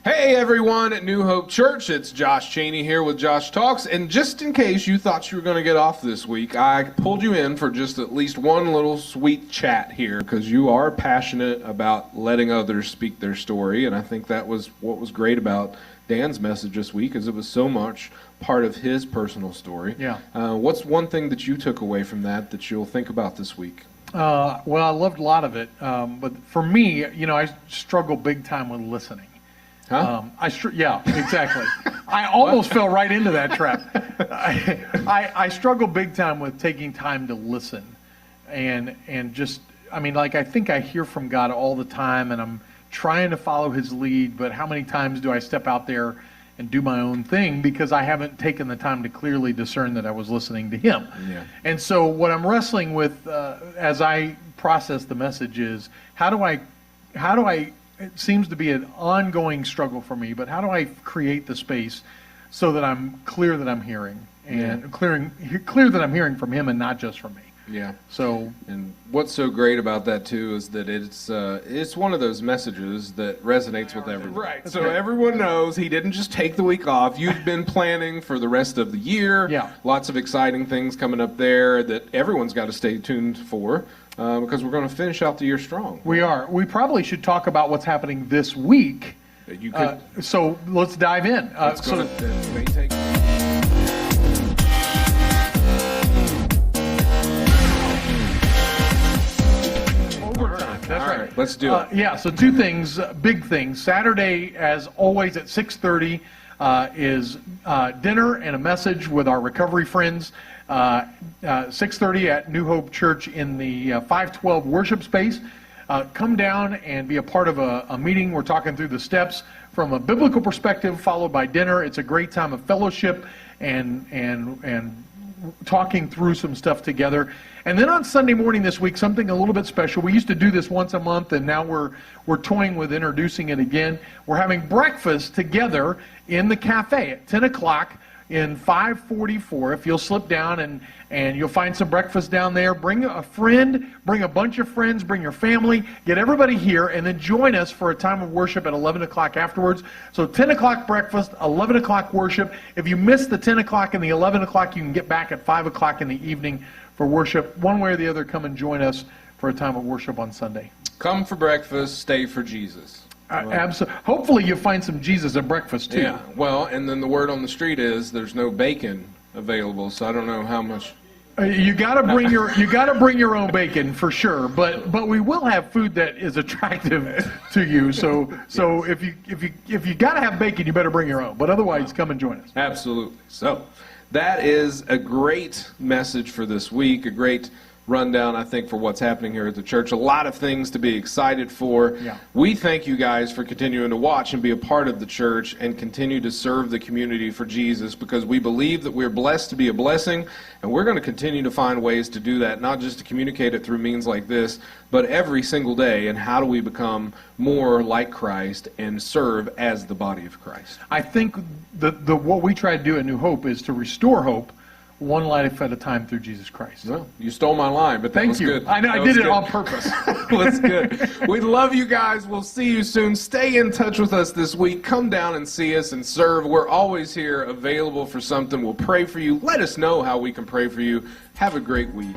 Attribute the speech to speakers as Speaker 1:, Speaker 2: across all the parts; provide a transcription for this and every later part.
Speaker 1: Hey everyone at New Hope Church, it's Josh Chaney here with Josh Talks, and just in case you thought you were going to get off this week, I pulled you in for just at least one little sweet chat here, because you are passionate about letting others speak their story, and I think that was what was great about Dan's message this week, is it was so much part of his personal story.
Speaker 2: Yeah.
Speaker 1: What's one thing that you took away from that you'll think about this week?
Speaker 2: Well, I loved a lot of it, but for me, I struggle big time with listening.
Speaker 1: Huh?
Speaker 2: Yeah, exactly. I almost fell right into that trap. I struggle big time with taking time to listen, and just, I think I hear from God all the time, and I'm trying to follow His lead, but how many times do I step out there and do my own thing because I haven't taken the time to clearly discern that I was listening to Him?
Speaker 1: Yeah.
Speaker 2: And so what I'm wrestling with as I process the message is, how do I it seems to be an ongoing struggle for me, but how do I create the space so that I'm clear that I'm hearing, and clear that I'm hearing from Him and not just from me?
Speaker 1: Yeah.
Speaker 2: So,
Speaker 1: and what's so great about that too is that it's one of those messages that resonates with everyone. Right. So everyone knows he didn't just take the week off. You've been planning for the rest of the year.
Speaker 2: Yeah.
Speaker 1: Lots of exciting things coming up there that everyone's got to stay tuned for. Because we're going to finish out the year strong.
Speaker 2: We are. We probably should talk about what's happening this week.
Speaker 1: You could,
Speaker 2: so let's dive in.
Speaker 1: Overtime.
Speaker 2: That's
Speaker 1: All right. Let's do it.
Speaker 2: Yeah. So two things, big things. Saturday, as always, at 6:30 is dinner and a message with our recovery friends. 6:30 at New Hope Church in the 512 worship space. Come down and be a part of a meeting. We're talking through the steps from a biblical perspective, followed by dinner. It's a great time of fellowship and talking through some stuff together. And then on Sunday morning this week, something a little bit special. We used to do this once a month, and now we're toying with introducing it again. We're having breakfast together in the cafe at 10 o'clock. In 544, if you'll slip down and you'll find some breakfast down there. Bring a friend, bring a bunch of friends, bring your family, get everybody here, and then join us for a time of worship at 11 o'clock afterwards. So 10 o'clock breakfast, 11 o'clock worship. If you miss the 10 o'clock and the 11 o'clock, you can get back at 5 o'clock in the evening for worship. One way or the other, come and join us for a time of worship on Sunday.
Speaker 1: Come for breakfast, stay for Jesus.
Speaker 2: Absolutely. Hopefully you find some Jesus at breakfast too.
Speaker 1: Yeah. Well, and then the word on the street is there's no bacon available, so I don't know how much.
Speaker 2: You got to bring your own bacon for sure. But we will have food that is attractive to you. So if you got to have bacon, you better bring your own. But otherwise, come and join us.
Speaker 1: Absolutely. So that is a great message for this week. A great rundown, I think, for what's happening here at the church. A lot of things to be excited for.
Speaker 2: Yeah.
Speaker 1: We thank you guys for continuing to watch and be a part of the church and continue to serve the community for Jesus, because we believe that we're blessed to be a blessing, and we're going to continue to find ways to do that, not just to communicate it through means like this, but every single day. And how do we become more like Christ and serve as the body of Christ?
Speaker 2: I think what we try to do at New Hope is to restore hope one life at a time through Jesus Christ.
Speaker 1: Well, you stole my line, but that was good.
Speaker 2: I know, I did it on purpose.
Speaker 1: That's good. We love you guys. We'll see you soon. Stay in touch with us this week. Come down and see us and serve. We're always here available for something. We'll pray for you. Let us know how we can pray for you. Have a great week.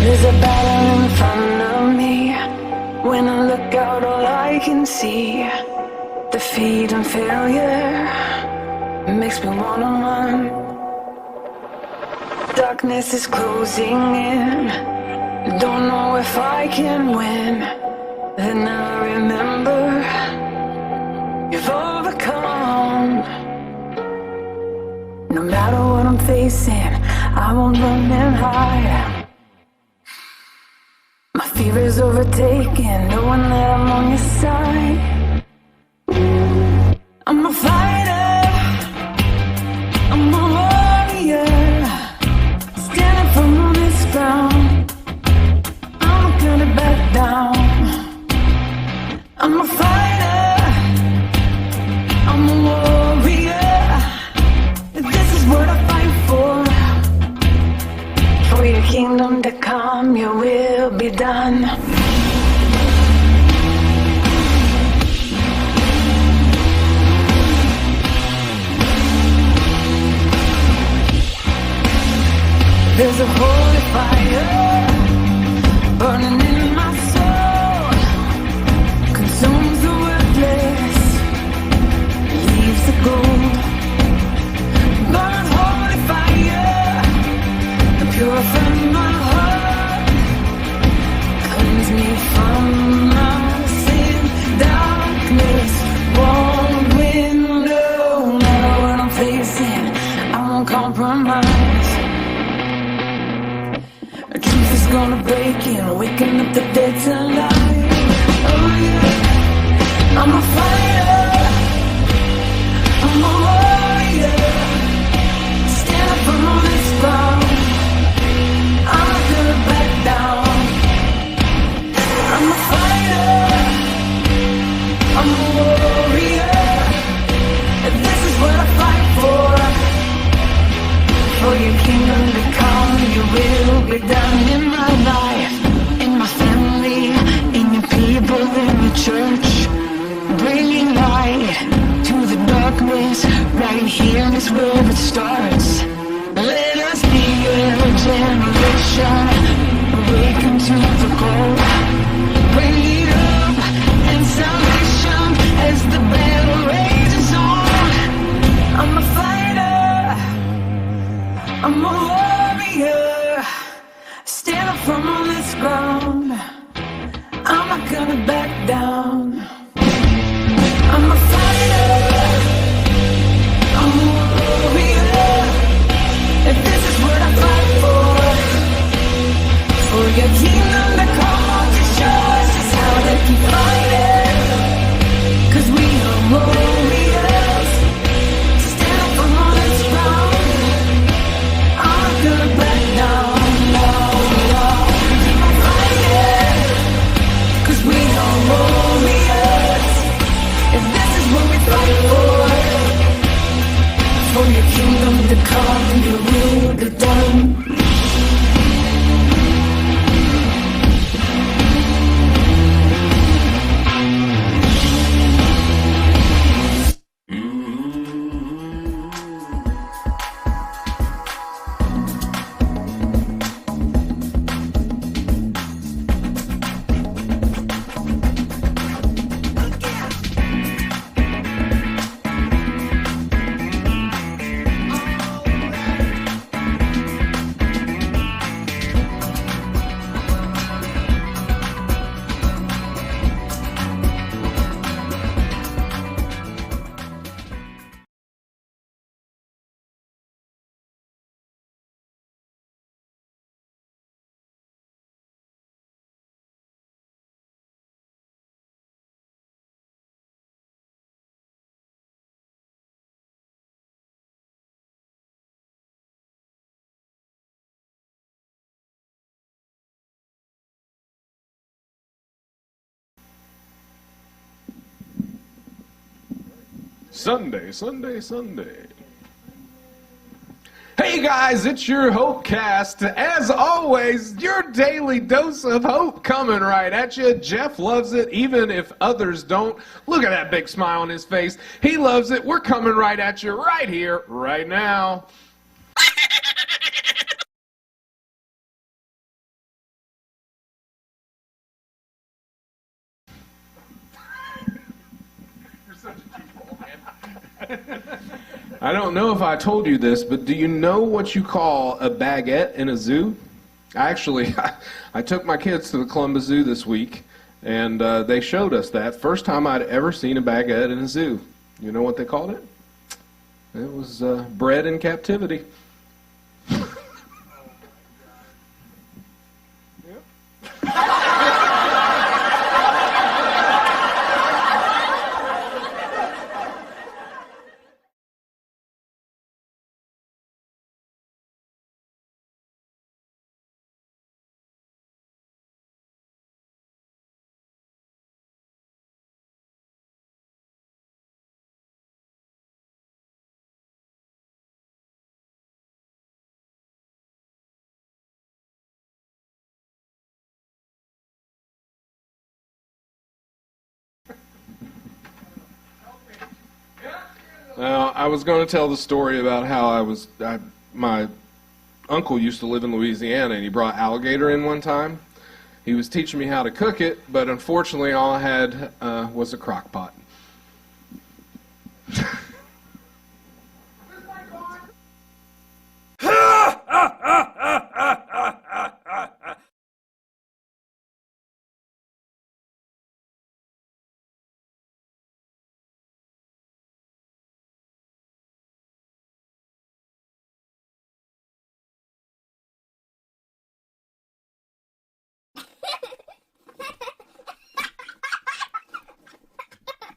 Speaker 3: There's a battle in front of me. When I look out, all I can see, defeat and failure, makes me wanna run. Darkness is closing in, don't know if I can win. Then I remember, you've overcome. No matter what I'm facing, I won't run and hide. My fear is overtaken, knowing that I'm on your side. I'm a fighter, I'm a warrior, standing firm on this ground. I'm not gonna back down. I'm a fighter, I'm a warrior. This is what I fight for. For your kingdom to come, your will be done. There's a holy fire burning in my soul, consumes the worthless, leaves the gold. Burn holy fire, purify my heart, cleanse me from my sin, darkness won't win. No matter what I'm facing, I won't compromise. Truth is gonna break in, waking up the dead to life. Oh yeah, I'm a fighter, I'm a warrior, stand up for all this ground. I'm not gonna back down. I'm a fighter, I'm a warrior, and this is what I fight for. For your kingdom to come, your will be done in my life, in my family, in your people, in the church. Bringing light to the darkness, right here is where it starts. Let us be a generation, awaken to the call. Bring it up and salvation as the battle rages on. I'm a fighter, I'm a warrior, stand up firm on this ground. I'm not gonna back down. I'm a fighter, I'm a warrior, and this is what I fight for. For your kingdom to come, won't you show us just how to keep fighting? 'Cause we are warriors, stand up firm on this ground. I'm not gonna back down, no, no. I'm fighting, 'cause we are warriors, and this is what we fight for. For your kingdom to come, your will be done.
Speaker 1: Sunday, Sunday, Sunday. Hey guys, it's your HOPECAST. As always, your daily dose of hope coming right at you. Jeff loves it, even if others don't. Look at that big smile on his face. He loves it. We're coming right at you right here, right now. I don't know if I told you this, but do you know what you call a baguette in a zoo? Actually, I took my kids to the Columbus Zoo this week, and they showed us that. First time I'd ever seen a baguette in a zoo. You know what they called it? It was bred in captivity. Now, I was going to tell the story about how my uncle used to live in Louisiana, and he brought alligator in one time. He was teaching me how to cook it, but unfortunately all I had was a crock pot.